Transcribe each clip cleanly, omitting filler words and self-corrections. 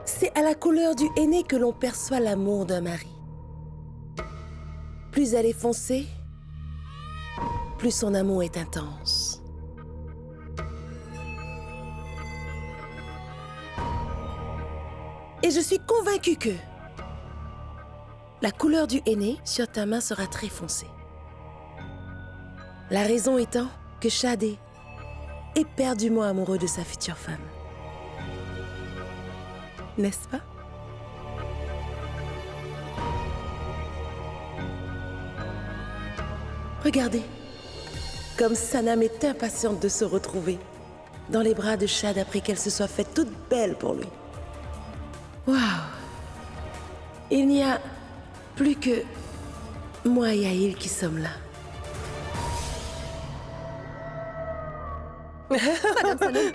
C'est à la couleur du henné que l'on perçoit l'amour d'un mari. Plus elle est foncée, plus son amour est intense. Et je suis convaincue que la couleur du henné sur ta main sera très foncée. La raison étant que Chad est éperdument amoureux de sa future femme. N'est-ce pas? Regardez, comme Sanam est impatiente de se retrouver dans les bras de Chad après qu'elle se soit faite toute belle pour lui. Waouh! Il n'y a plus que moi et Aïl qui sommes là. Madame Sanam,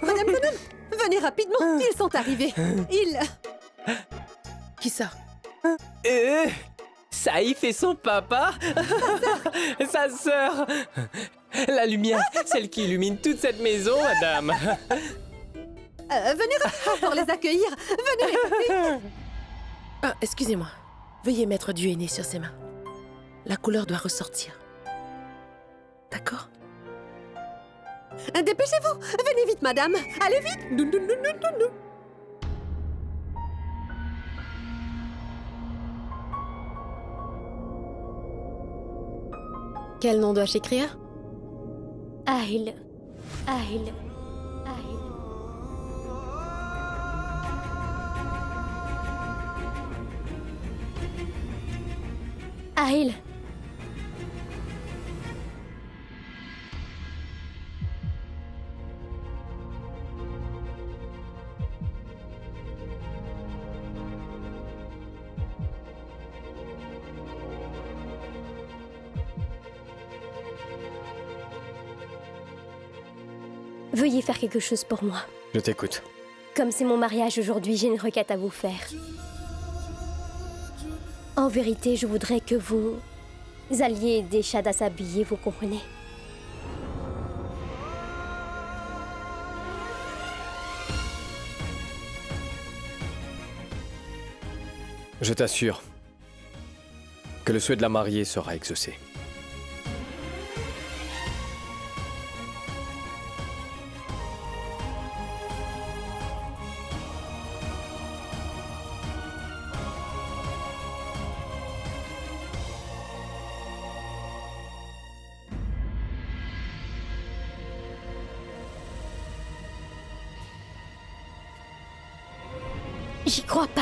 venez rapidement, ils sont arrivés. Qui ça? Saïf et son papa. Sa sœur. La lumière, celle qui illumine toute cette maison, madame. Venez rapidement pour les accueillir. Venez. Ah, excusez-moi. Veuillez mettre du henné sur ses mains. La couleur doit ressortir. D'accord? Dépêchez-vous. Venez vite, madame. Allez vite. Quel nom dois-je écrire? Aïl. Veuillez faire quelque chose pour moi. Je t'écoute. Comme c'est mon mariage aujourd'hui, j'ai une requête à vous faire. En vérité, je voudrais que vous alliez aider Chad à s'habiller, vous comprenez? Je t'assure que le souhait de la mariée sera exaucé. J'y crois pas.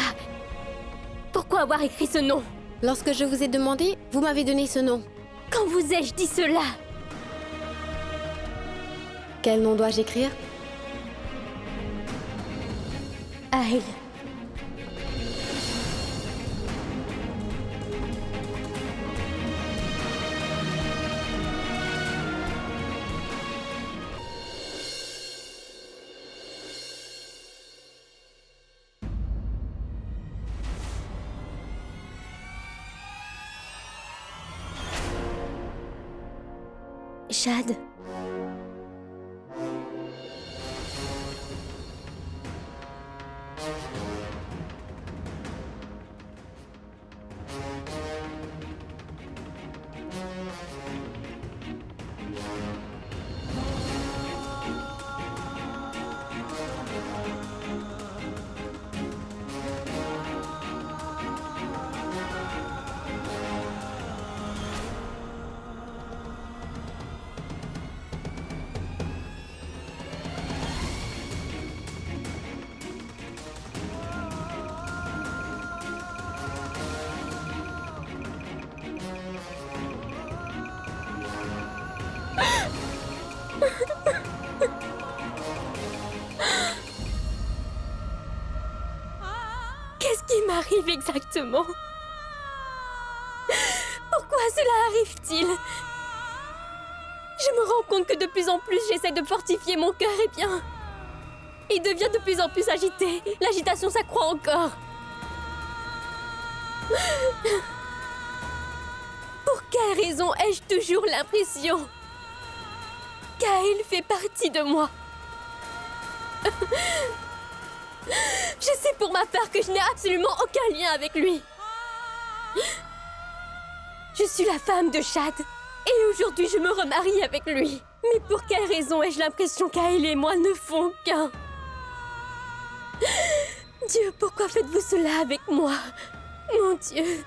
Pourquoi avoir écrit ce nom? Lorsque je vous ai demandé, vous m'avez donné ce nom. Quand vous ai-je dit cela? Quel nom dois-je écrire? Aïl. Chad. Qu'est-ce qui m'arrive exactement? Pourquoi cela arrive-t-il? compte que de plus en plus j'essaie de fortifier mon cœur, eh bien, il devient de plus en plus agité. L'agitation s'accroît encore. Pour quelle raison ai-je toujours l'impression qu'Aïl fait partie de moi? Je sais pour ma part que je n'ai absolument aucun lien avec lui. Je suis la femme de Chad. Et aujourd'hui, je me remarie avec lui. Mais pour quelle raison ai-je l'impression qu'Aïl et moi ne font qu'un? Dieu, pourquoi faites-vous cela avec moi? Mon Dieu.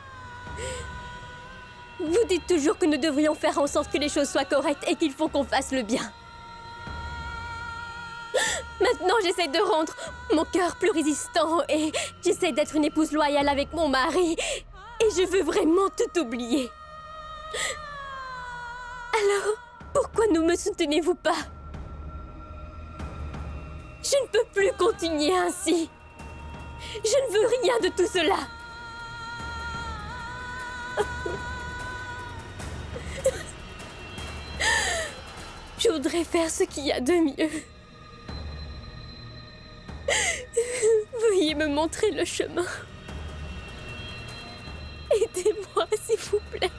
Vous dites toujours que nous devrions faire en sorte que les choses soient correctes et qu'il faut qu'on fasse le bien. Maintenant, j'essaie de rendre mon cœur plus résistant et j'essaie d'être une épouse loyale avec mon mari. Et je veux vraiment tout oublier. Alors, pourquoi ne me soutenez-vous pas? Je ne peux plus continuer ainsi. Je ne veux rien de tout cela. Je voudrais faire ce qu'il y a de mieux. Veuillez me montrer le chemin. Aidez-moi, s'il vous plaît.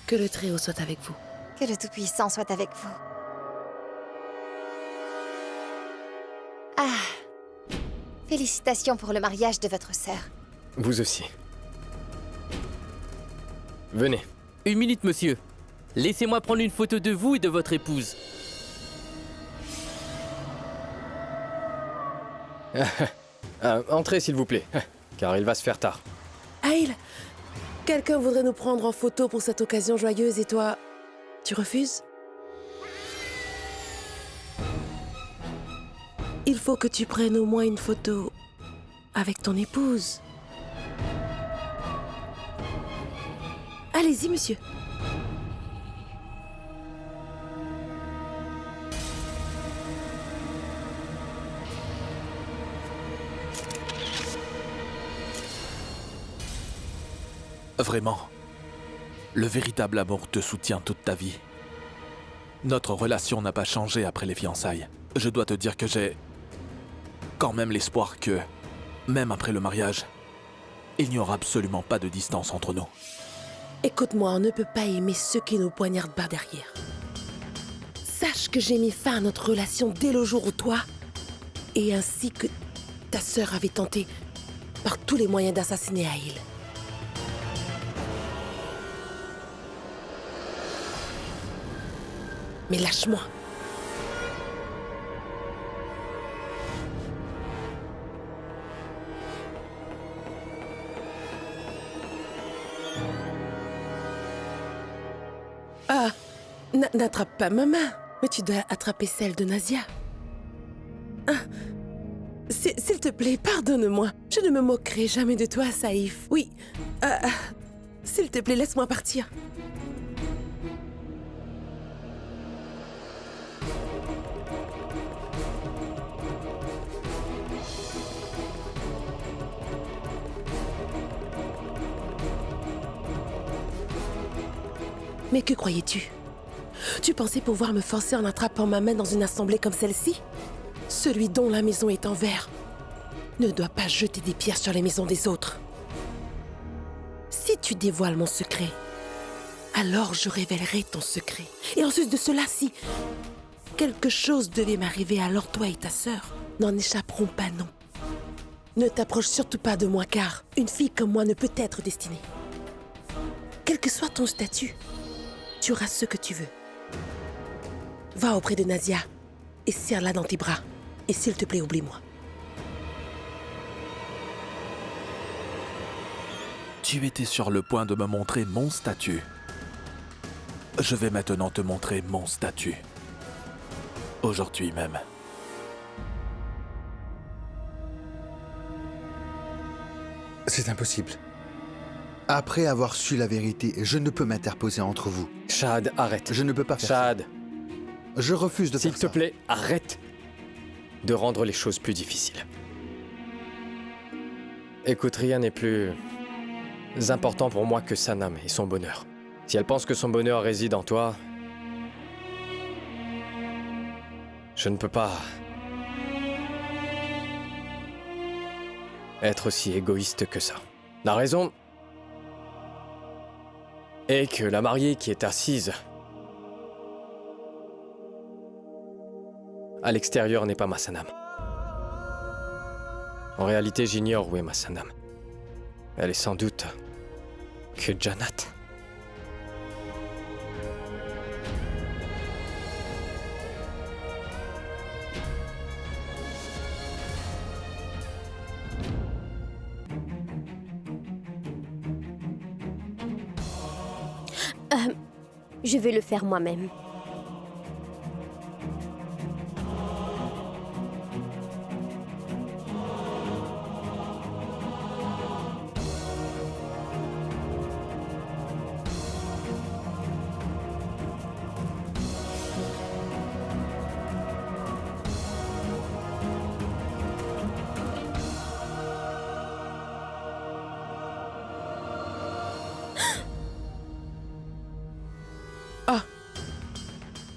Que le Très-Haut soit avec vous. Que le Tout-Puissant soit avec vous. Ah. Félicitations pour le mariage de votre sœur. Vous aussi. Venez. Une minute, monsieur. Laissez-moi prendre une photo de vous et de votre épouse. Entrez, s'il vous plaît, car il va se faire tard. Aïl, quelqu'un voudrait nous prendre en photo pour cette occasion joyeuse et toi, tu refuses? Il faut que tu prennes au moins une photo avec ton épouse. Allez-y, monsieur. Vraiment, le véritable amour te soutient toute ta vie. Notre relation n'a pas changé après les fiançailles. Je dois te dire que j'ai quand même l'espoir que, même après le mariage, il n'y aura absolument pas de distance entre nous. Écoute-moi, on ne peut pas aimer ceux qui nous poignardent par derrière. Sache que j'ai mis fin à notre relation dès le jour où toi, et ainsi que ta sœur avait tenté par tous les moyens d'assassiner Aïl. Mais lâche-moi. Ah, n'attrape pas ma main, mais tu dois attraper celle de Nazia. Ah, s'il te plaît, pardonne-moi. Je ne me moquerai jamais de toi, Saïf. Oui, s'il te plaît, laisse-moi partir. Mais que croyais-tu? Tu pensais pouvoir me forcer en attrapant ma main dans une assemblée comme celle-ci? Celui dont la maison est en verre ne doit pas jeter des pierres sur les maisons des autres. Si tu dévoiles mon secret, alors je révélerai ton secret. Et ensuite de cela, si quelque chose devait m'arriver, alors toi et ta sœur n'en échapperont pas, non. Ne t'approche surtout pas de moi, car une fille comme moi ne peut être destinée. Quel que soit ton statut, tu auras ce que tu veux. Va auprès de Nazia et serre-la dans tes bras. Et s'il te plaît, oublie-moi. Tu étais sur le point de me montrer mon statut. Je vais maintenant te montrer mon statut. Aujourd'hui même. C'est impossible. Après avoir su la vérité, je ne peux m'interposer entre vous. Shahad, arrête. Je ne peux pas faire Shahad, ça. Je refuse de s'il faire te ça. plaît, arrête de rendre les choses plus difficiles. Écoute, rien n'est plus important pour moi que Sanam et son bonheur. Si elle pense que son bonheur réside en toi, je ne peux pas être aussi égoïste que ça. La raison est que la mariée qui est assise à l'extérieur n'est pas ma Sanam. En réalité, j'ignore où est ma Sanam. Elle est sans doute que Jannat. Je vais le faire moi-même.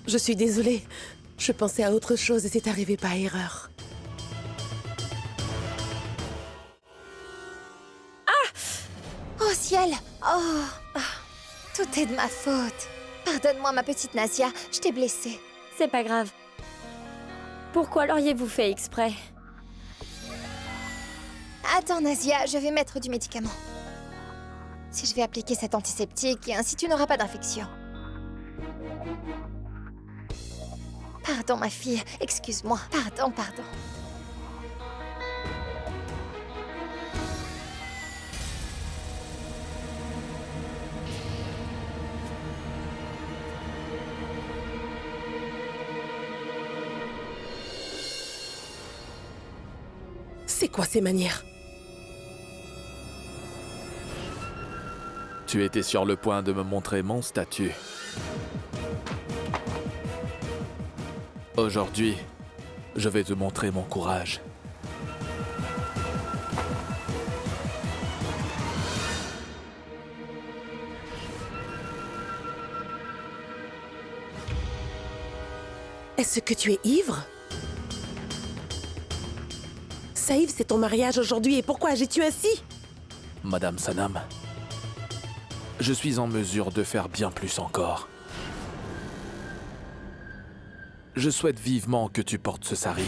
Je suis désolée. Je pensais à autre chose et c'est arrivé par erreur. Oh ciel! Tout est de ma faute. Pardonne-moi, ma petite Nasia, je t'ai blessée. C'est pas grave. Pourquoi l'auriez-vous fait exprès? Attends, Nasia, je vais mettre du médicament. Si je vais appliquer cet antiseptique, et ainsi tu n'auras pas d'infection. Pardon, ma fille, excuse-moi. Pardon. C'est quoi ces manières? Tu étais sur le point de me montrer mon statut. Aujourd'hui, je vais te montrer mon courage. Est-ce que tu es ivre? Saïf, c'est ton mariage aujourd'hui et pourquoi agis-tu ainsi? Madame Sanam, je suis en mesure de faire bien plus encore. Je souhaite vivement que tu portes ce sari.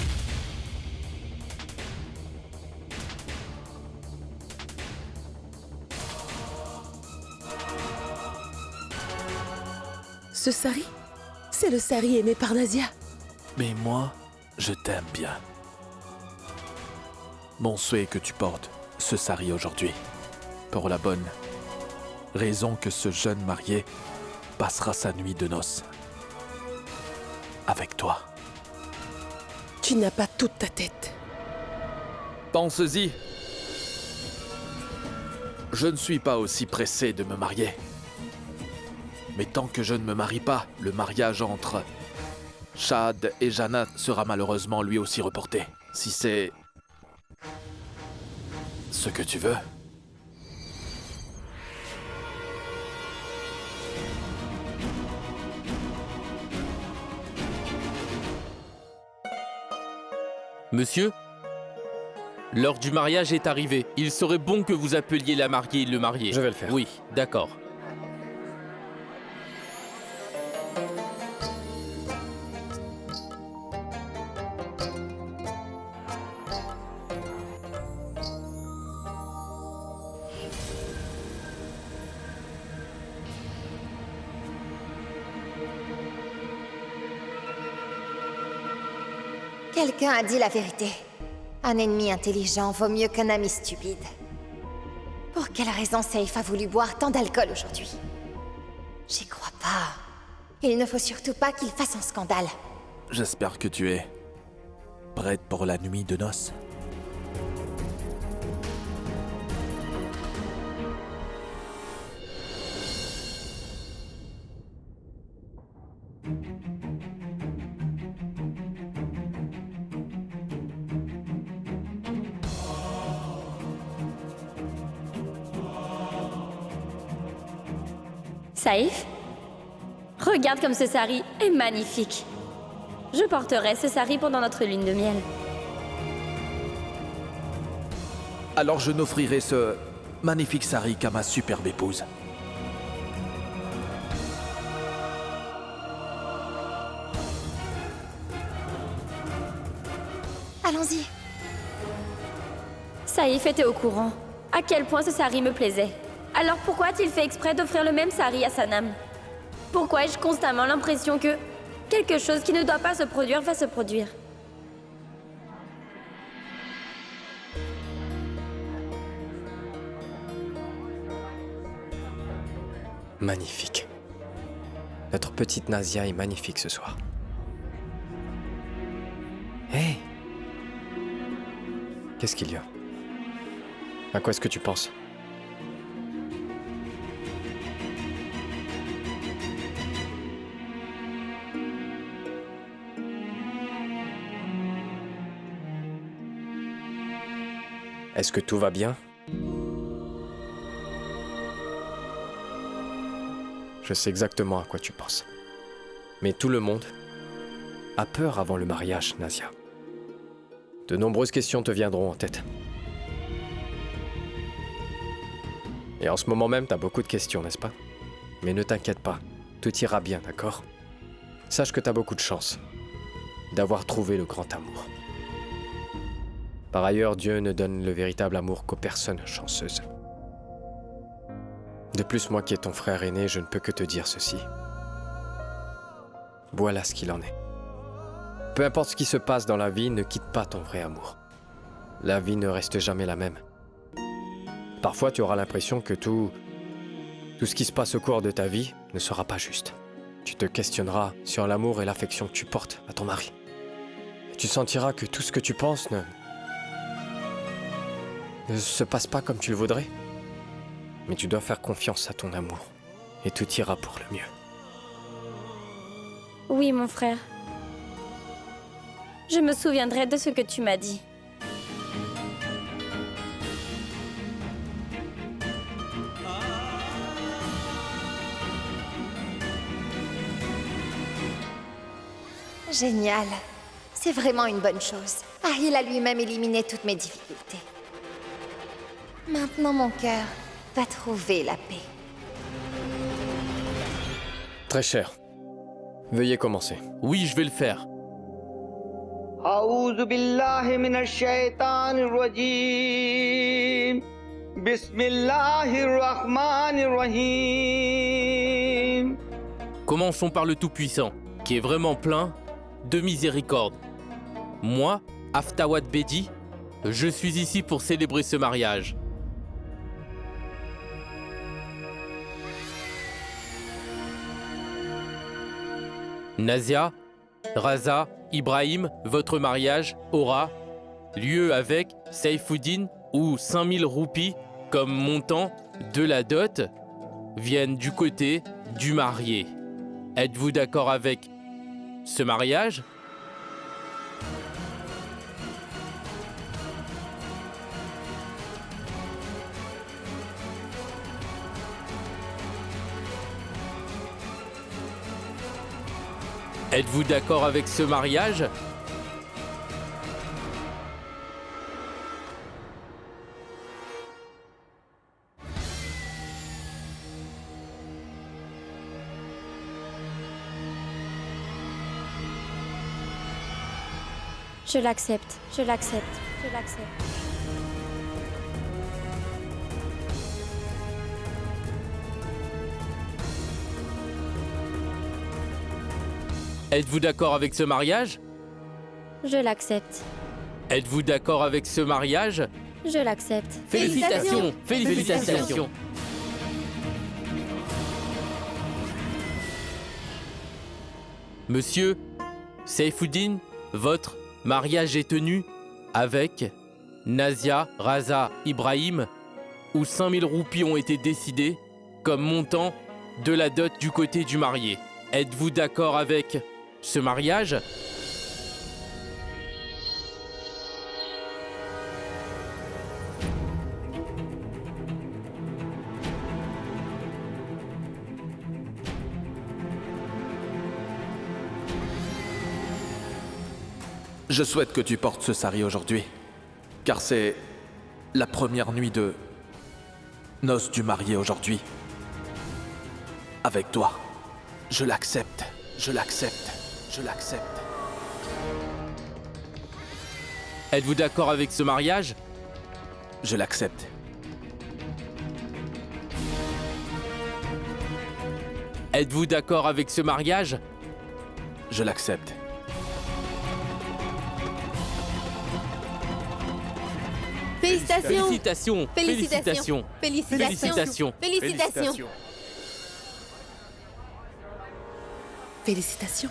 Ce sari? C'est le sari aimé par Nasia. Mais moi, je t'aime bien. Mon souhait est que tu portes ce sari aujourd'hui. Pour la bonne raison que ce jeune marié passera sa nuit de noces avec toi. Tu n'as pas toute ta tête. Pense-y. Je ne suis pas aussi pressé de me marier. Mais tant que je ne me marie pas, le mariage entre Shahad et Jannat sera malheureusement lui aussi reporté. Si c'est ce que tu veux. Monsieur, l'heure du mariage est arrivée. Il serait bon que vous appeliez la mariée et le marié. Je vais le faire. Oui, d'accord. Quelqu'un a dit la vérité. Un ennemi intelligent vaut mieux qu'un ami stupide. Pour quelle raison Saïf a voulu boire tant d'alcool aujourd'hui? J'y crois pas. Il ne faut surtout pas qu'il fasse un scandale. J'espère que tu es prête pour la nuit de noces. Saïf, regarde comme ce sari est magnifique. Je porterai ce sari pendant notre lune de miel. Alors je n'offrirai ce magnifique sari qu'à ma superbe épouse. Allons-y. Saïf était au courant à quel point ce sari me plaisait. Alors pourquoi a-t-il fait exprès d'offrir le même sari à Sanam? Pourquoi ai-je constamment l'impression que quelque chose qui ne doit pas se produire va se produire? Magnifique. Notre petite Nazia est magnifique ce soir. Hé! Qu'est-ce qu'il y a? À quoi est-ce que tu penses? Est-ce que tout va bien? Je sais exactement à quoi tu penses. Mais tout le monde a peur avant le mariage, Nazia. De nombreuses questions te viendront en tête. Et en ce moment même, t'as beaucoup de questions, n'est-ce pas? Mais ne t'inquiète pas, tout ira bien, d'accord? Sache que t'as beaucoup de chance d'avoir trouvé le grand amour. Par ailleurs, Dieu ne donne le véritable amour qu'aux personnes chanceuses. De plus, moi qui est ton frère aîné, je ne peux que te dire ceci. Voilà ce qu'il en est. Peu importe ce qui se passe dans la vie, ne quitte pas ton vrai amour. La vie ne reste jamais la même. Parfois, tu auras l'impression que tout ce qui se passe au cours de ta vie ne sera pas juste. Tu te questionneras sur l'amour et l'affection que tu portes à ton mari. Tu sentiras que tout ce que tu penses ne se passe pas comme tu le voudrais. Mais tu dois faire confiance à ton amour et tout ira pour le mieux. Oui, mon frère. Je me souviendrai de ce que tu m'as dit. Génial. C'est vraiment une bonne chose. Ariel a lui-même éliminé toutes mes difficultés. Maintenant, mon cœur va trouver la paix. Très cher. Veuillez commencer. Oui, je vais le faire. أعوذ بالله من الشيطان الرجيم بسم الله الرحمن الرحيم. Commençons par le Tout-Puissant, qui est vraiment plein de miséricorde. Moi, Aftawad Bedi, je suis ici pour célébrer ce mariage. Nazia, Raza, Ibrahim, votre mariage aura lieu avec Saifuddin ou 5000 roupies comme montant de la dot viennent du côté du marié. Êtes-vous d'accord avec ce mariage? Êtes-vous d'accord avec ce mariage? Je l'accepte, je l'accepte, je l'accepte. Êtes-vous d'accord avec ce mariage? Je l'accepte. Êtes-vous d'accord avec ce mariage? Je l'accepte. Félicitations! Félicitations! Monsieur Saifuddin, votre mariage est tenu avec Nazia, Raza, Ibrahim, où 5000 roupies ont été décidées comme montant de la dot du côté du marié. Êtes-vous d'accord avec ce mariage? Je souhaite que tu portes ce sari aujourd'hui, car c'est la première nuit de noces du marié aujourd'hui. Avec toi. Je l'accepte, je l'accepte, je l'accepte. Êtes-vous d'accord avec ce mariage? Je l'accepte. Êtes-vous d'accord avec ce mariage? Je l'accepte. Félicitations. Félicitations. Félicitations. Félicitations. Félicitations. Félicitations.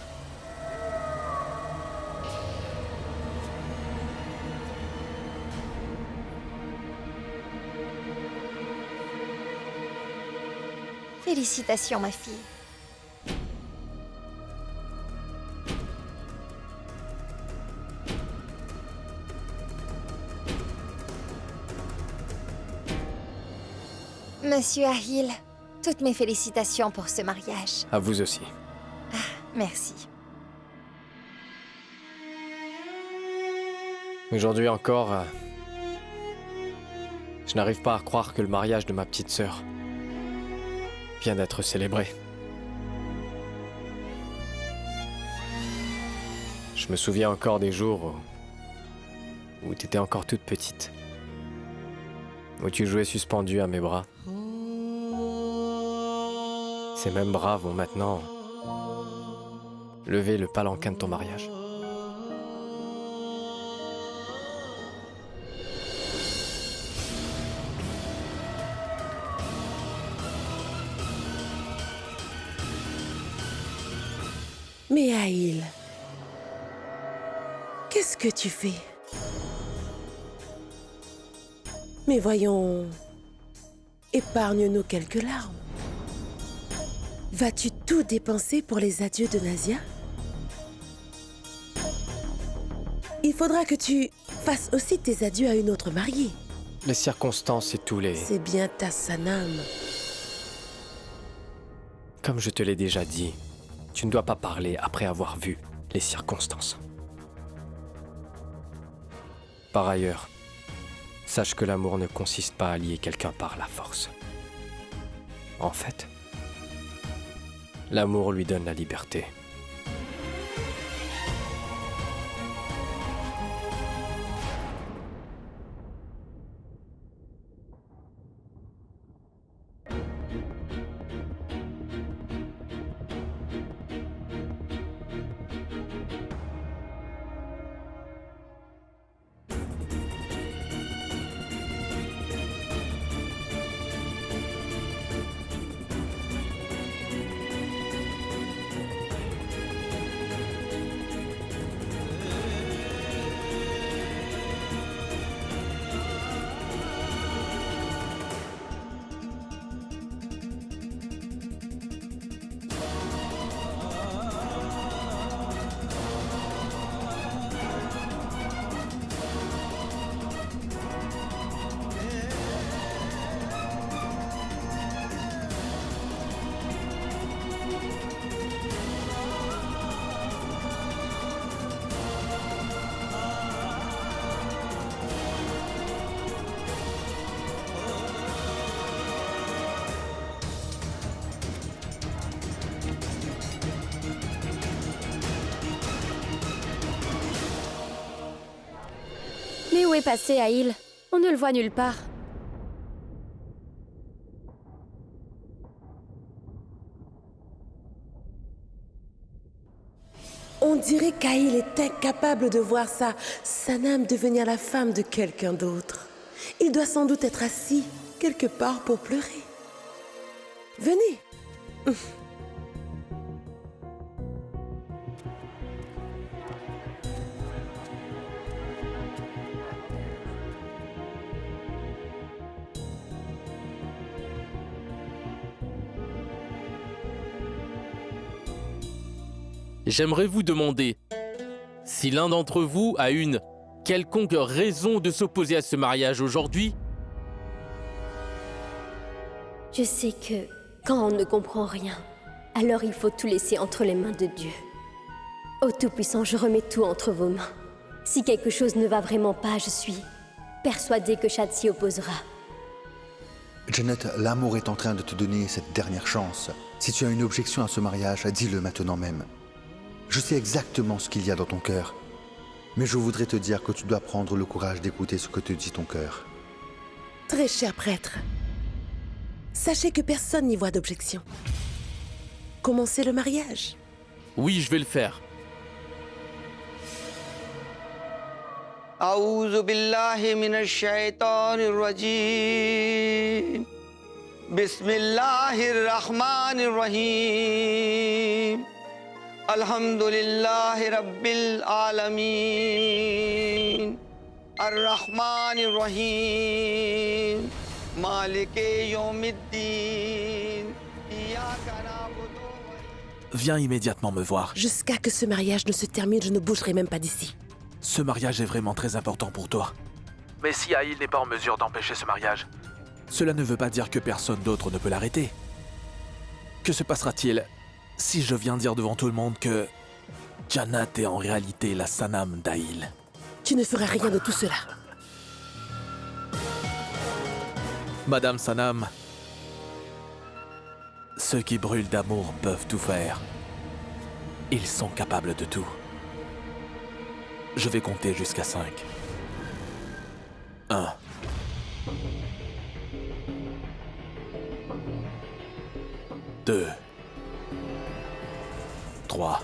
Félicitations, ma fille. Monsieur Ahil, toutes mes félicitations pour ce mariage. À vous aussi. Merci. Aujourd'hui encore, je n'arrive pas à croire que le mariage de ma petite sœur vient d'être célébré. Je me souviens encore des jours où tu étais encore toute petite, où tu jouais suspendue à mes bras. Ces mêmes bras vont maintenant lever le palanquin de ton mariage. Mais Ahil, qu'est-ce que tu fais? Mais voyons, épargne-nous quelques larmes. Vas-tu tout dépenser pour les adieux de Nazia? Il faudra que tu fasses aussi tes adieux à une autre mariée. Les circonstances et tous les... C'est bien ta Sanam. Comme je te l'ai déjà dit, tu ne dois pas parler après avoir vu les circonstances. Par ailleurs, sache que l'amour ne consiste pas à lier quelqu'un par la force. En fait, l'amour lui donne la liberté. Mais où est passé Ahil? On ne le voit nulle part. On dirait qu'Ahil est incapable de voir sa Sanam devenir la femme de quelqu'un d'autre. Il doit sans doute être assis quelque part pour pleurer. Venez. J'aimerais vous demander si l'un d'entre vous a une quelconque raison de s'opposer à ce mariage aujourd'hui. Je sais que quand on ne comprend rien, alors il faut tout laisser entre les mains de Dieu. Ô Tout-Puissant, je remets tout entre vos mains. Si quelque chose ne va vraiment pas, je suis persuadée que Chad s'y opposera. Janet, l'amour est en train de te donner cette dernière chance. Si tu as une objection à ce mariage, dis-le maintenant même. Je sais exactement ce qu'il y a dans ton cœur. Mais je voudrais te dire que tu dois prendre le courage d'écouter ce que te dit ton cœur. Très cher prêtre, sachez que personne n'y voit d'objection. Commencez le mariage. Oui, je vais le faire. أعوذ بالله من الشيطان الرجيم بسم الله الرحمن الرحيم الحمد لله رب العالمين الرحمن الرحيم مالك يوم الدين إياك نعبد Viens immédiatement me voir. Jusqu'à que ce mariage ne se termine, je ne bougerai même pas d'ici. Ce mariage est vraiment très important pour toi. Mais si Aïl n'est pas en mesure d'empêcher ce mariage, cela ne veut pas dire que personne d'autre ne peut l'arrêter. Que se passera-t-il si je viens dire devant tout le monde que Jannat est en réalité la Sanam d'Aïl? Tu ne feras rien de tout cela. Madame Sanam, ceux qui brûlent d'amour peuvent tout faire. Ils sont capables de tout. Je vais compter jusqu'à 5. 1. 2. 3.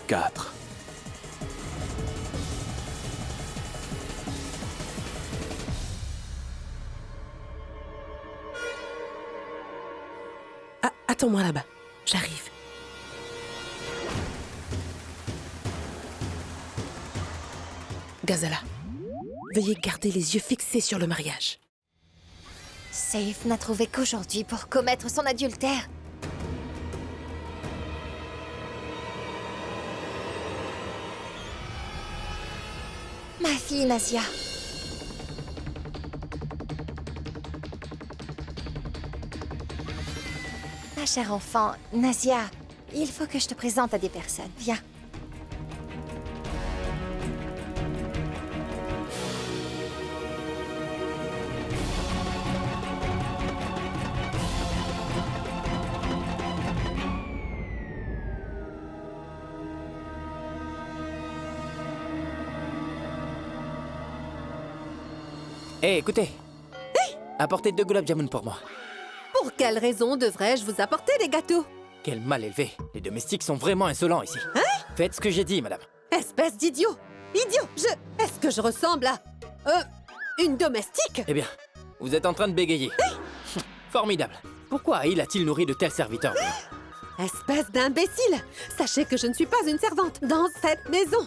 4. Ah, attends-moi là-bas. J'arrive. Ghazala, veuillez garder les yeux fixés sur le mariage. Saif n'a trouvé qu'aujourd'hui pour commettre son adultère. Ma fille Nazia. Ma chère enfant, Nazia, il faut que je te présente à des personnes. Viens. Hé, écoutez. Apportez 2 gulab jamun pour moi. Pour quelle raison devrais-je vous apporter des gâteaux? Quel mal élevé. Les domestiques sont vraiment insolents ici. Hein? Faites ce que j'ai dit, madame. Espèce d'idiot! Idiot! Est-ce que je ressemble à... une domestique? Eh bien, vous êtes en train de bégayer. Formidable. Pourquoi Aïl a-t-il nourri de tels serviteurs? Espèce d'imbécile! Sachez que je ne suis pas une servante dans cette maison.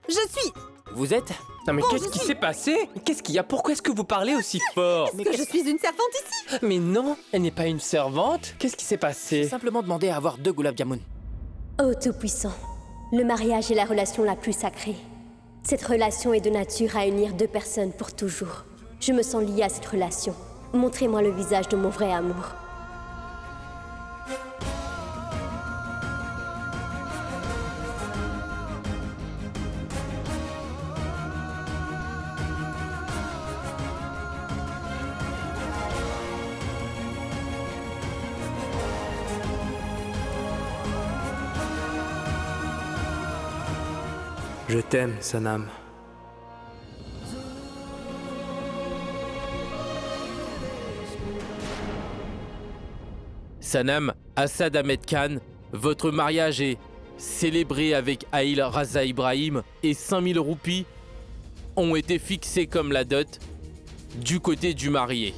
Je suis... Vous êtes? Non mais Bon, qu'est-ce qui s'est passé? Qu'est-ce qu'il y a? Pourquoi est-ce que vous parlez aussi fort? Est-ce que je suis une servante ici? Mais non, elle n'est pas une servante. Qu'est-ce qui s'est passé? J'ai simplement demandé à avoir 2 gulab jamun. Ô Tout-Puissant, le mariage est la relation la plus sacrée. Cette relation est de nature à unir 2 personnes pour toujours. Je me sens liée à cette relation. Montrez-moi le visage de mon vrai amour. Je t'aime, Sanam. Sanam, Assad Ahmed Khan, votre mariage est célébré avec Aïl Raza Ibrahim et 5000 roupies ont été fixés comme la dot du côté du marié.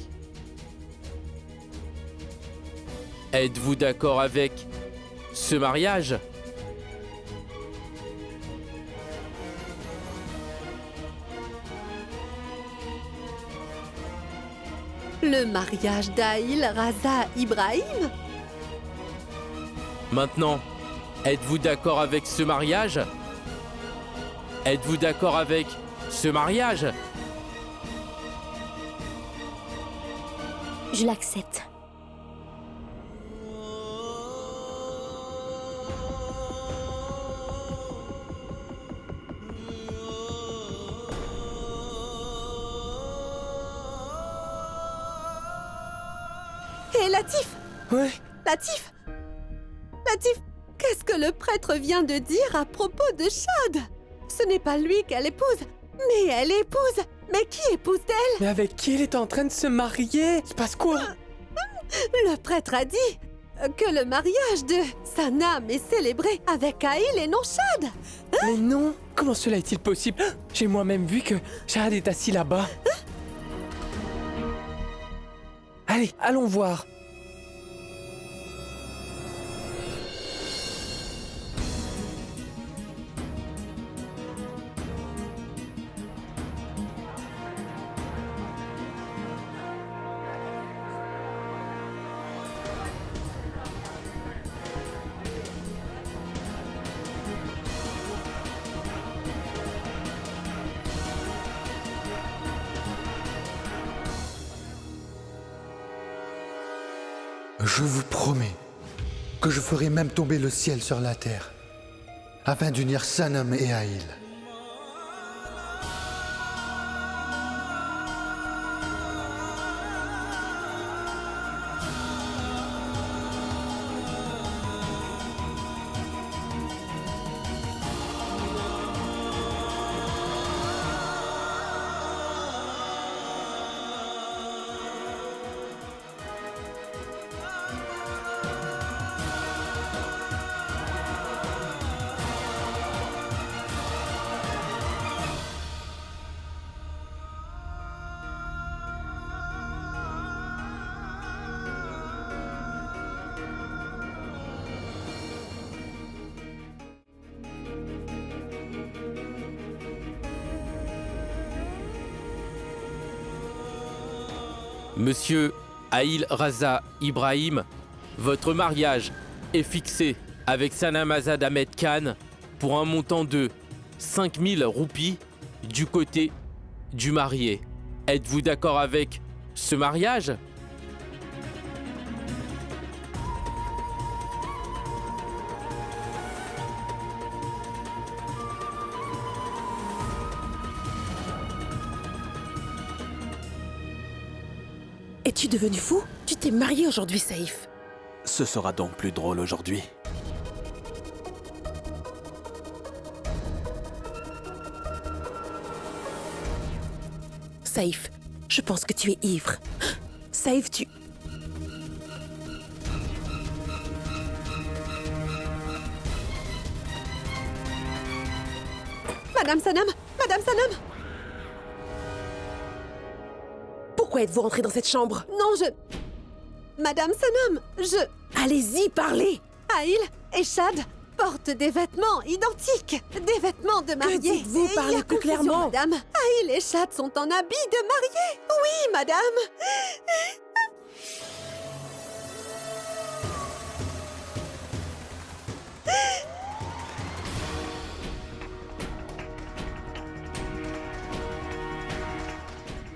Êtes-vous d'accord avec ce mariage? Le mariage d'Aïl Raza Ibrahim? Maintenant, êtes-vous d'accord avec ce mariage? Êtes-vous d'accord avec ce mariage? Je l'accepte. Et Latif! Ouais. Latif! Latif, qu'est-ce que le prêtre vient de dire à propos de Chad? Ce n'est pas lui qu'elle épouse, mais elle épouse. Mais qui épouse-t-elle? Mais avec qui elle est en train de se marier? Il se passe quoi? Le prêtre a dit que le mariage de Sanam est célébré avec Aïl et non Chad. Mais non! Comment cela est-il possible? J'ai moi-même vu que Chad est assis là-bas. Allez, allons voir. Je vous promets que je ferai même tomber le ciel sur la terre, afin d'unir Sanam et Aïl. Monsieur Aïl Raza Ibrahim, votre mariage est fixé avec Sanam Azad Ahmed Khan pour un montant de 5000 roupies du côté du marié. Êtes-vous d'accord avec ce mariage ? Es-tu devenu fou? Tu t'es marié aujourd'hui, Saïf. Ce sera donc plus drôle aujourd'hui. Saïf, je pense que tu es ivre. Saïf, tu... Madame Sanam! Madame Sanam! Pourquoi êtes-vous rentrée dans cette chambre? Non, je... Madame Sanam, je... Allez-y, parlez! Aïl et Chad portent des vêtements identiques, des vêtements de mariée. Que dites-vous? Et Parlez il y a plus confusion, clairement. Madame, Aïl et Chad sont en habits de mariée. Oui, madame.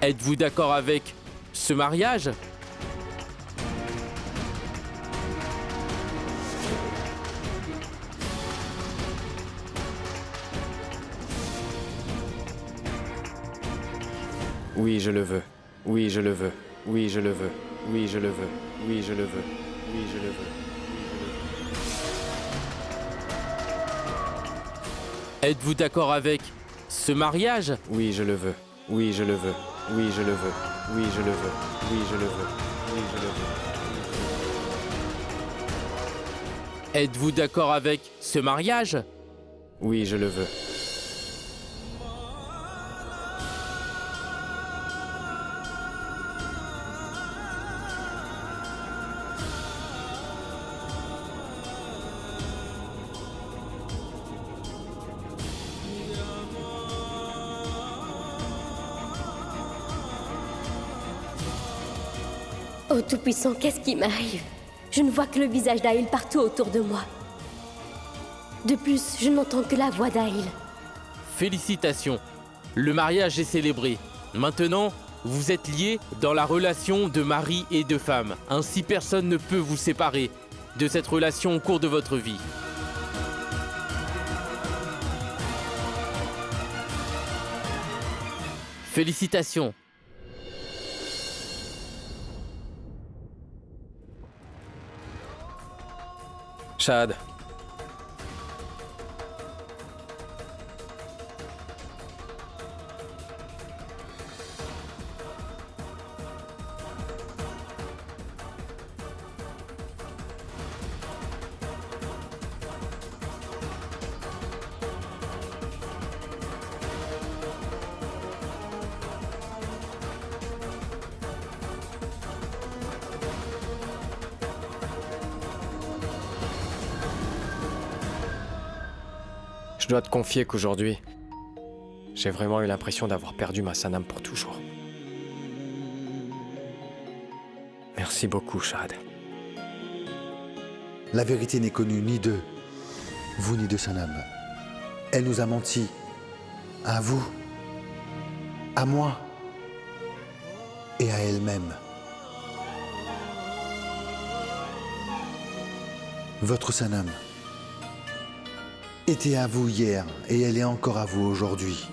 Êtes-vous d'accord avec ce mariage ? Oui, je le veux. Oui, je le veux. Oui, je le veux. Oui, je le veux. Oui, je le veux. Oui, je le veux. Êtes-vous d'accord avec ce mariage ? Oui, je le veux. Oui, je le veux. Oui, je le veux. Oui, je le veux. Oui, je le veux. Oui, je le veux. Êtes-vous d'accord avec ce mariage ? Oui, je le veux. Ô Tout-Puissant, qu'est-ce qui m'arrive? Je ne vois que le visage d'Aïl partout autour de moi. De plus, je n'entends que la voix d'Aïl. Félicitations, le mariage est célébré. Maintenant, vous êtes liés dans la relation de mari et de femme. Ainsi, personne ne peut vous séparer de cette relation au cours de votre vie. Félicitations. Shahad. Je dois te confier qu'aujourd'hui, j'ai vraiment eu l'impression d'avoir perdu ma Sanam pour toujours. Merci beaucoup, Shahad. La vérité n'est connue ni de vous ni de Sanam. Elle nous a menti. À vous, à moi et à elle-même. Votre Sanam était à vous hier et elle est encore à vous aujourd'hui.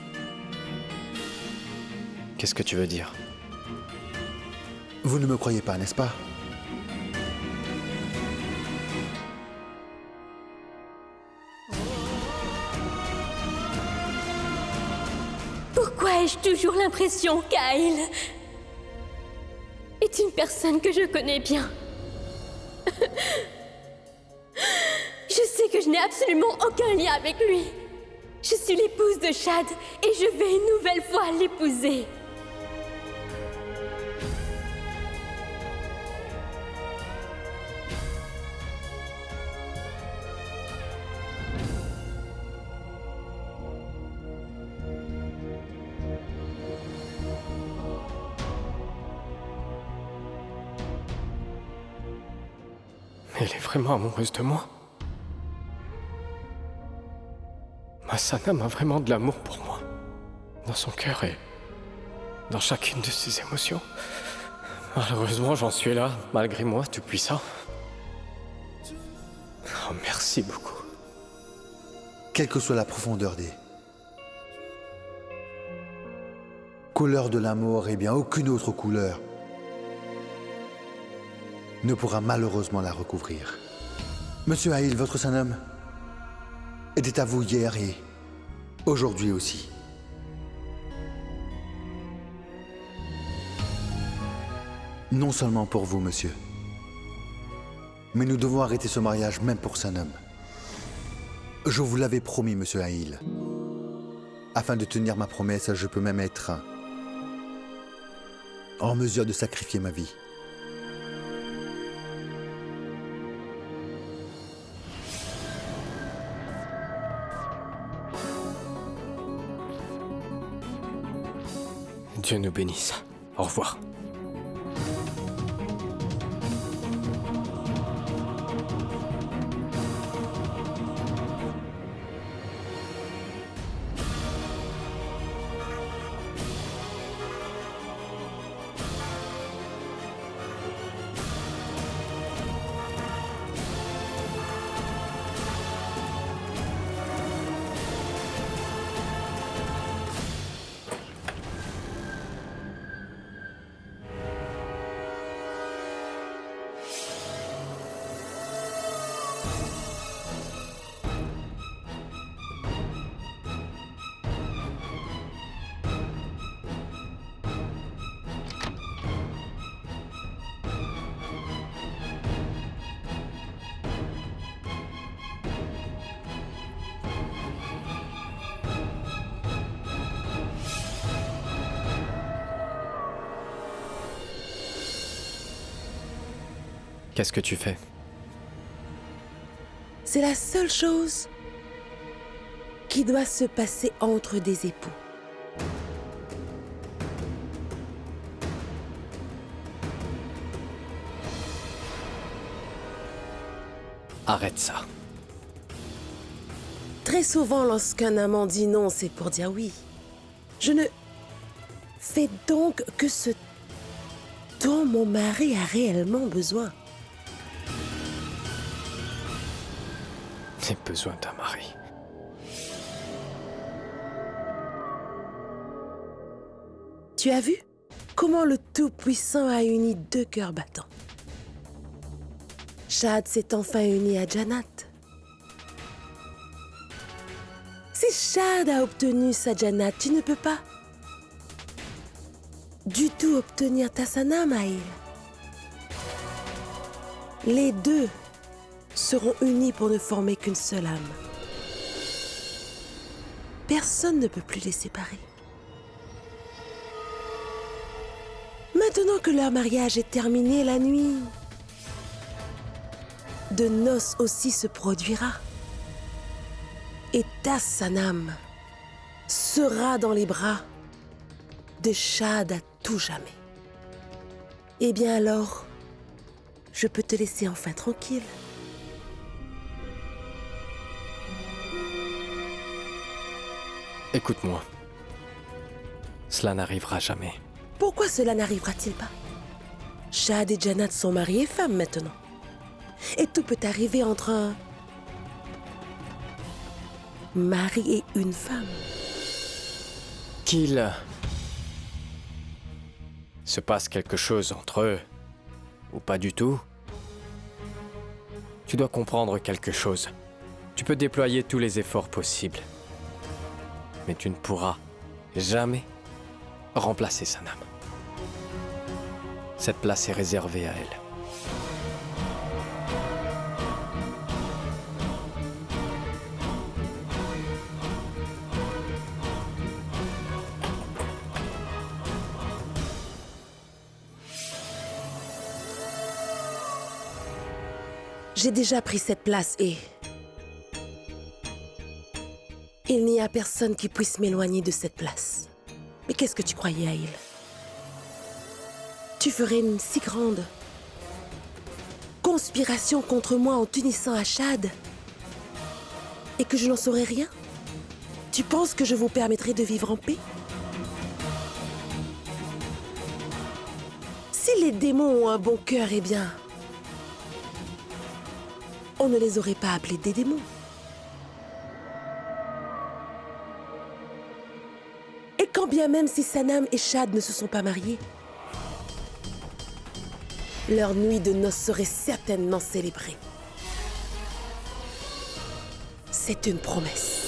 Qu'est-ce que tu veux dire? Vous ne me croyez pas, n'est-ce pas? Pourquoi ai-je toujours l'impression qu'Aïl est une personne que je connais bien? Je sais que je n'ai absolument aucun lien avec lui. Je suis l'épouse de Shahad et je vais une nouvelle fois l'épouser. Elle est vraiment amoureuse de moi. Ma Sanam a vraiment de l'amour pour moi. Dans son cœur et dans chacune de ses émotions. Malheureusement, j'en suis là, malgré moi, tout puissant. Oh, merci beaucoup. Quelle que soit la profondeur des couleurs de l'amour, eh bien aucune autre couleur ne pourra malheureusement la recouvrir. Monsieur Aïl, votre Sanam était à vous hier et aujourd'hui aussi. Non seulement pour vous, monsieur, mais nous devons arrêter ce mariage même pour Sanam. Je vous l'avais promis, monsieur Aïl. Afin de tenir ma promesse, je peux même être en mesure de sacrifier ma vie. Dieu nous bénisse. Au revoir. Qu'est-ce que tu fais? C'est la seule chose qui doit se passer entre des époux. Arrête ça. Très souvent, lorsqu'un amant dit non, c'est pour dire oui. Je ne fais donc que ce dont mon mari a réellement besoin. J'ai besoin d'un mari. Tu as vu comment le Tout-Puissant a uni deux cœurs battants? Shahd s'est enfin uni à Jannat. Si Shahd a obtenu sa Jannat, tu ne peux pas du tout obtenir ta Sanam, Aïl. Les deux seront unis pour ne former qu'une seule âme. Personne ne peut plus les séparer. Maintenant que leur mariage est terminé, la nuit de noces aussi se produira. Et ta Sanam sera dans les bras de Shahd à tout jamais. Eh bien alors, je peux te laisser enfin tranquille. Écoute-moi. Cela n'arrivera jamais. Pourquoi cela n'arrivera-t-il pas? Shahd et Jannat sont mariés femmes maintenant. Et tout peut arriver entre un mari et une femme. Qu'il se passe quelque chose entre eux, ou pas du tout. Tu dois comprendre quelque chose. Tu peux déployer tous les efforts possibles. Mais tu ne pourras jamais remplacer Sanam. Cette place est réservée à elle. J'ai déjà pris cette place et il n'y a personne qui puisse m'éloigner de cette place. Mais qu'est-ce que tu croyais, Aïl? Tu ferais une si grande conspiration contre moi en t'unissant à Shahd et que je n'en saurais rien? Tu penses que je vous permettrai de vivre en paix? Si les démons ont un bon cœur, eh bien, on ne les aurait pas appelés des démons. Et quand bien même si Sanam et Shahd ne se sont pas mariés, leur nuit de noces serait certainement célébrée. C'est une promesse.